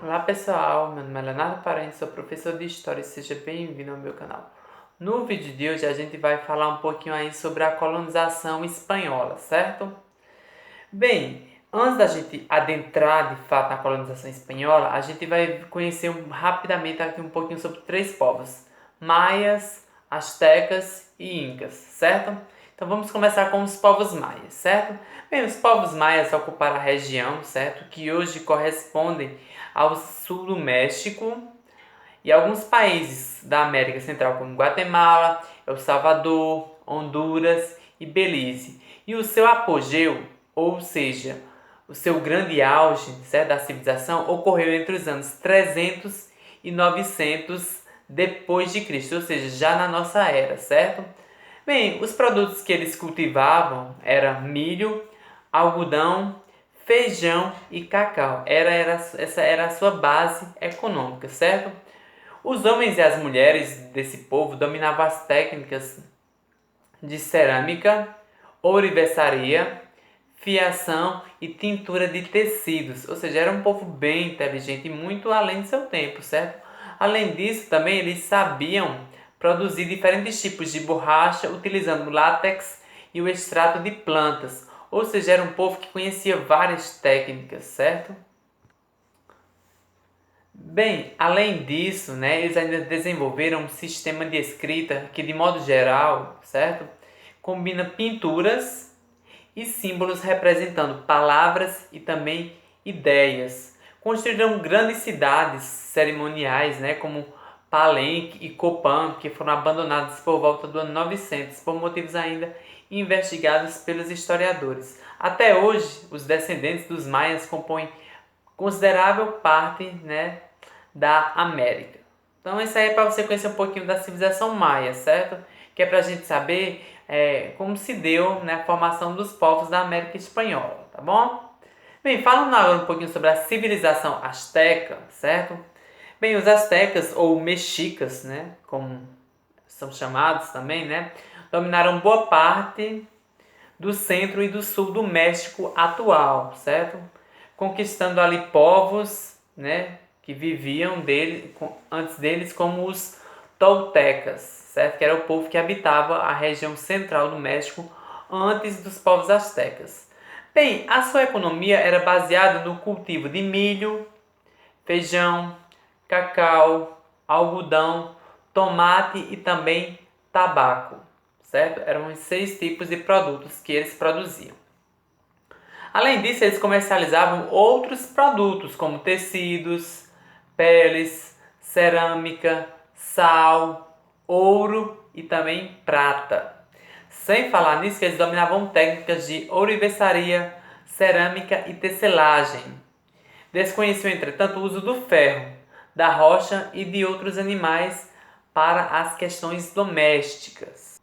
Olá pessoal, meu nome é Leonardo Parente, sou professor de História e seja bem-vindo ao meu canal. No vídeo de hoje a gente vai falar um pouquinho aí sobre a colonização espanhola, certo? Bem, antes da gente adentrar de fato na colonização espanhola, a gente vai conhecer rapidamente aqui um pouquinho sobre três povos: maias, astecas e incas, certo? Então vamos começar com os povos maias, certo? Bem, os povos maias ocuparam a região, certo? Que hoje correspondem ao sul do México e alguns países da América Central, como Guatemala, El Salvador, Honduras e Belize. E o seu apogeu, ou seja, o seu grande auge, certo, da civilização, ocorreu entre os anos 300 e 900 depois de Cristo, ou seja, já na nossa era, certo? Bem, os produtos que eles cultivavam eram milho, algodão, feijão e cacau. Essa era a sua base econômica, certo? Os homens e as mulheres desse povo dominavam as técnicas de cerâmica, ourivesaria, fiação e tintura de tecidos, ou seja, era um povo bem inteligente e muito além do seu tempo, certo? Além disso, também eles sabiam produzir diferentes tipos de borracha utilizando látex e o extrato de plantas, ou seja, era um povo que conhecia várias técnicas, certo? Bem, além disso, né, eles ainda desenvolveram um sistema de escrita que, de modo geral, certo, combina pinturas e símbolos representando palavras e também ideias. Construíram grandes cidades cerimoniais, né, como Palenque e Copan, que foram abandonadas por volta do ano 900, por motivos ainda investigados pelos historiadores. Até hoje, os descendentes dos maias compõem considerável parte, né, da América. Então isso aí é para você conhecer um pouquinho da civilização maia, certo? Que é para a gente saber como se deu, né, a formação dos povos da América Espanhola, tá bom? Bem, falando agora um pouquinho sobre a civilização asteca, certo? Bem, os astecas ou mexicas, né, como são chamados também, né, dominaram boa parte do centro e do sul do México atual, certo? Conquistando ali povos, né, que viviam antes deles como os toltecas, certo? Que era o povo que habitava a região central do México antes dos povos astecas. Bem, a sua economia era baseada no cultivo de milho, feijão, cacau, algodão, tomate e também tabaco, certo? Eram os 6 tipos de produtos que eles produziam. Além disso, eles comercializavam outros produtos como tecidos, peles, cerâmica, sal, ouro e também prata. Sem falar nisso, que eles dominavam técnicas de ourivesaria, cerâmica e tecelagem. Desconheciam, entretanto, o uso do ferro, da rocha e de outros animais para as questões domésticas.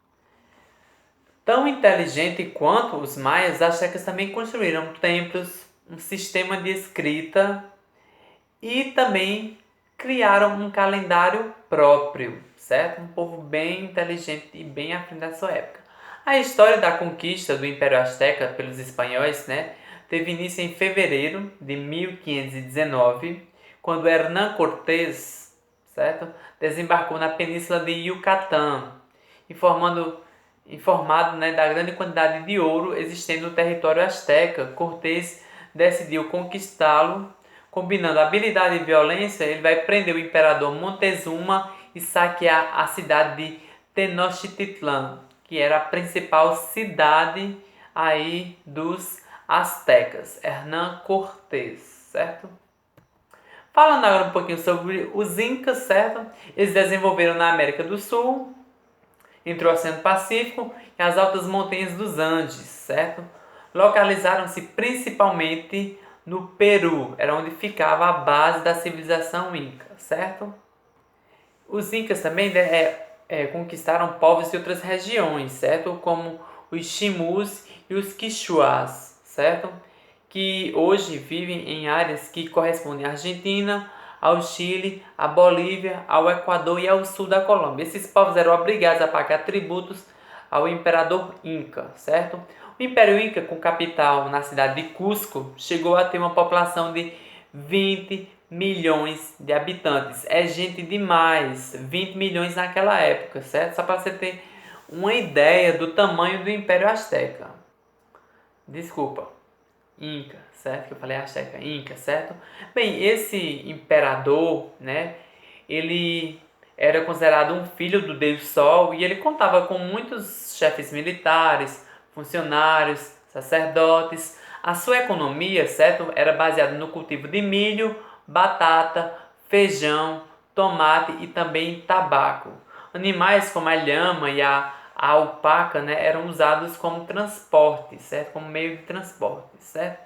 Tão inteligente quanto os maias, os astecas também construíram templos, um sistema de escrita e também criaram um calendário próprio, certo? Um povo bem inteligente e bem à frente da sua época. A história da conquista do Império Azteca pelos espanhóis, né, teve início em fevereiro de 1519, quando Hernán Cortés, certo, desembarcou na península de Yucatán, informado, né, da grande quantidade de ouro existente no território azteca. Cortés decidiu conquistá-lo. Combinando habilidade e violência, ele vai prender o imperador Montezuma e saquear a cidade de Tenochtitlan, que era a principal cidade aí dos astecas. Hernán Cortés, certo? Falando agora um pouquinho sobre os incas, certo? Eles desenvolveram na América do Sul, entre o Oceano Pacífico e as altas montanhas dos Andes, certo? Localizaram-se principalmente no Peru, era onde ficava a base da civilização inca, certo? Os incas também conquistaram povos de outras regiões, certo? Como os Chimus e os Quichuás, certo? Que hoje vivem em áreas que correspondem à Argentina, ao Chile, à Bolívia, ao Equador e ao sul da Colômbia. Esses povos eram obrigados a pagar tributos ao imperador Inca, certo? O Império Inca, com capital na cidade de Cusco, chegou a ter uma população de 20 milhões de habitantes. É gente demais, 20 milhões naquela época, certo? Só para você ter uma ideia do tamanho do Império Azteca. Desculpa, Inca, certo? Que eu falei Azteca, Inca, certo? Bem, esse imperador, né? Ele era considerado um filho do Deus Sol e ele contava com muitos chefes militares, funcionários, sacerdotes. A sua economia, certo, era baseada no cultivo de milho, batata, feijão, tomate e também tabaco. Animais como a lhama e a alpaca, né, eram usados como transporte, certo, como meio de transporte, certo?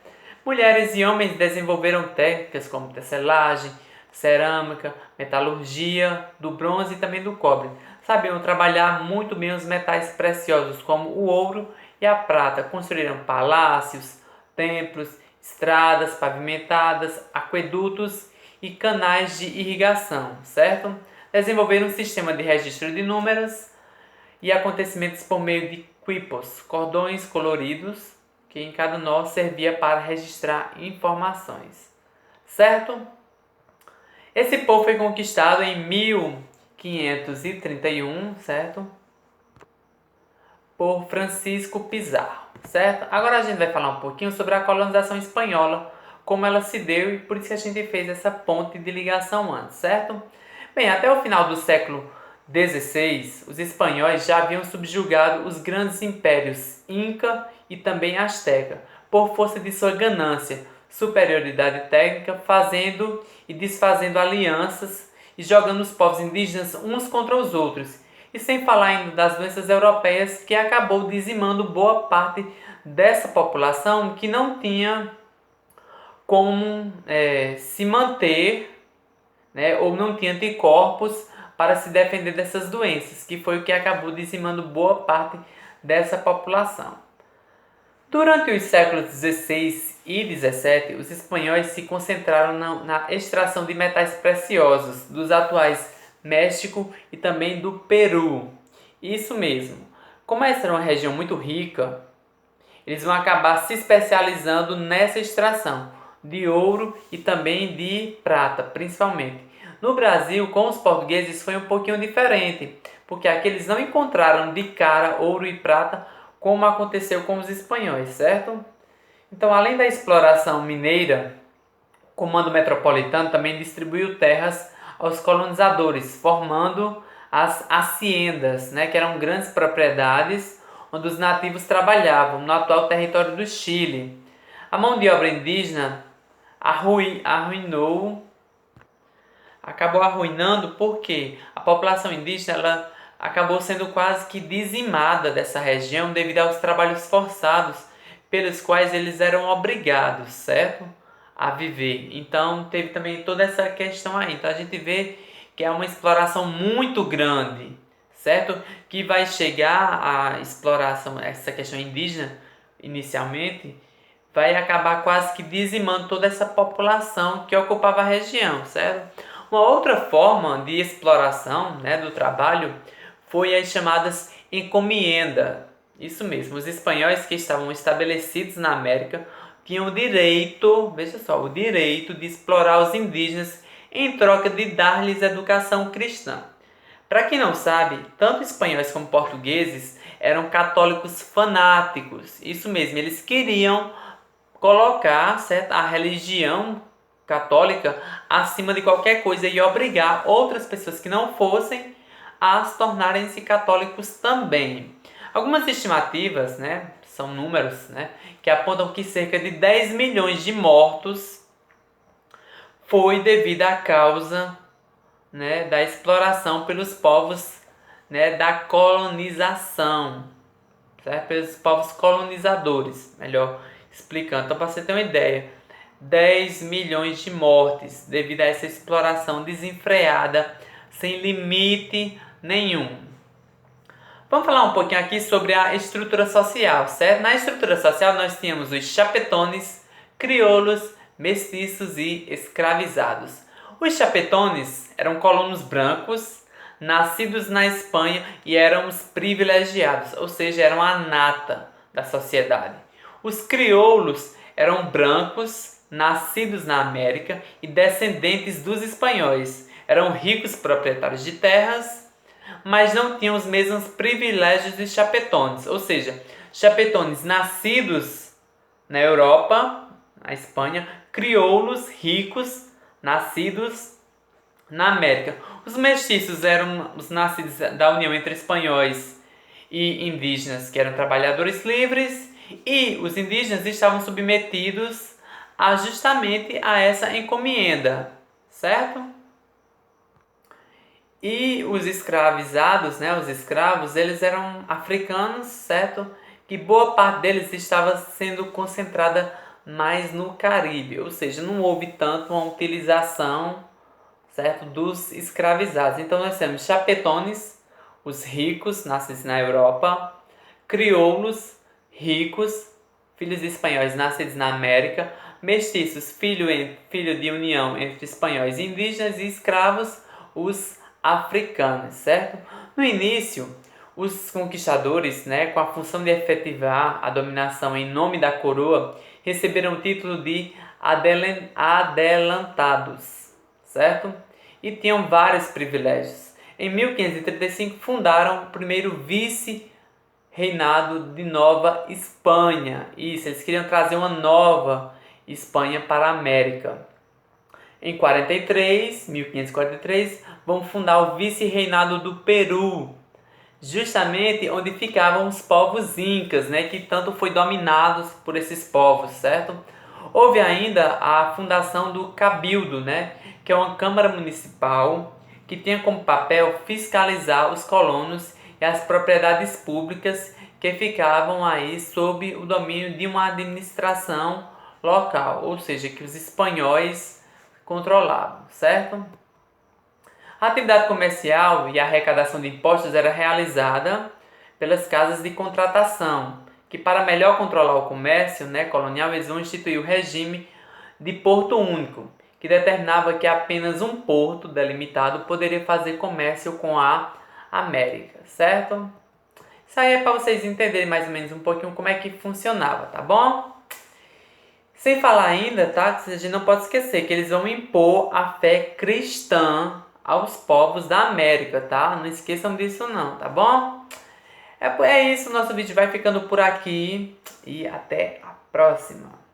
Mulheres e homens desenvolveram técnicas como tecelagem, cerâmica, metalurgia, do bronze e também do cobre. Sabiam trabalhar muito bem os metais preciosos como o ouro e a prata. Construíram palácios, templos, estradas pavimentadas, aquedutos e canais de irrigação, certo? Desenvolveram um sistema de registro de números e acontecimentos por meio de quipos, cordões coloridos, que em cada nó servia para registrar informações, certo? Esse povo foi conquistado em 1531, certo? Por Francisco Pizarro, certo? Agora a gente vai falar um pouquinho sobre a colonização espanhola, como ela se deu e por isso que a gente fez essa ponte de ligação antes, certo? Bem, até o final do século XVI, os espanhóis já haviam subjugado os grandes impérios Inca e também Azteca, por força de sua ganância, superioridade técnica, fazendo e desfazendo alianças e jogando os povos indígenas uns contra os outros. E sem falar ainda das doenças europeias que acabou dizimando boa parte dessa população que não tinha como se manter, né, ou não tinha anticorpos para se defender dessas doenças, que foi o que acabou dizimando boa parte dessa população. Durante os séculos XVI e XVII, os espanhóis se concentraram na extração de metais preciosos dos atuais México e também do Peru. Isso mesmo. Como essa era uma região muito rica, eles vão acabar se especializando nessa extração de ouro e também de prata, principalmente. No Brasil, com os portugueses, foi um pouquinho diferente, porque aqui eles não encontraram de cara ouro e prata como aconteceu com os espanhóis, certo? Então, além da exploração mineira, o Comando Metropolitano também distribuiu terras aos colonizadores, formando as haciendas, né, que eram grandes propriedades onde os nativos trabalhavam no atual território do Chile. A mão de obra indígena acabou arruinando porque a população indígena ela acabou sendo quase que dizimada dessa região devido aos trabalhos forçados pelos quais eles eram obrigados, certo? A viver. Então teve também toda essa questão aí. Então a gente vê que é uma exploração muito grande, certo? Que vai chegar a exploração, essa questão indígena inicialmente, vai acabar quase que dizimando toda essa população que ocupava a região, certo? Uma outra forma de exploração, né, do trabalho foi as chamadas encomienda. Isso mesmo, os espanhóis que estavam estabelecidos na América tinham o direito, veja só, o direito de explorar os indígenas em troca de dar-lhes educação cristã. Para quem não sabe, tanto espanhóis como portugueses eram católicos fanáticos. Isso mesmo, eles queriam colocar, certo, a religião católica acima de qualquer coisa e obrigar outras pessoas que não fossem a se tornarem-se católicos também. Algumas estimativas, né, são números, né, que apontam que cerca de 10 milhões de mortos foi devido à causa, né, da exploração pelos povos, né, da colonização, certo? Pelos povos colonizadores, melhor explicando. Então, para você ter uma ideia, 10 milhões de mortes devido a essa exploração desenfreada, sem limite nenhum. Vamos falar um pouquinho aqui sobre a estrutura social, certo? Na estrutura social nós tínhamos os chapetones, crioulos, mestiços e escravizados. Os chapetones eram colonos brancos, nascidos na Espanha e eram os privilegiados, ou seja, eram a nata da sociedade. Os crioulos eram brancos, nascidos na América e descendentes dos espanhóis. Eram ricos proprietários de terras, mas não tinham os mesmos privilégios dos chapetones. Ou seja, chapetones nascidos na Europa, na Espanha, crioulos ricos nascidos na América. Os mestiços eram os nascidos da união entre espanhóis e indígenas, que eram trabalhadores livres, e os indígenas estavam submetidos justamente a essa encomenda, certo? E os escravizados, né, os escravos, eles eram africanos, certo? Que boa parte deles estava sendo concentrada mais no Caribe, ou seja, não houve tanto uma utilização, certo, dos escravizados. Então nós temos chapetones, os ricos, nascidos na Europa, crioulos, ricos, filhos de espanhóis nascidos na América, mestiços, filho de união entre espanhóis e indígenas, e escravos, os africanos, certo? No início, os conquistadores, né, com a função de efetivar a dominação em nome da coroa, receberam o título de adelantados, certo? E tinham vários privilégios. Em 1535 fundaram o primeiro vice-reinado de Nova Espanha. Isso, eles queriam trazer uma nova Espanha para a América. Em 1543, vão fundar o vice-reinado do Peru, justamente onde ficavam os povos incas, né, que tanto foi dominados por esses povos, certo? Houve ainda a fundação do Cabildo, né, que é uma câmara municipal que tinha como papel fiscalizar os colonos e as propriedades públicas que ficavam aí sob o domínio de uma administração local, ou seja, que os espanhóis controlavam, certo? A atividade comercial e a arrecadação de impostos era realizada pelas casas de contratação, que para melhor controlar o comércio, né, colonial, eles vão instituir o regime de porto único, que determinava que apenas um porto delimitado poderia fazer comércio com a América, certo? Isso aí é para vocês entenderem mais ou menos um pouquinho como é que funcionava, tá bom? Sem falar ainda, tá? A gente não pode esquecer que eles vão impor a fé cristã aos povos da América, tá? Não esqueçam disso não, tá bom? É isso, nosso vídeo vai ficando por aqui e até a próxima.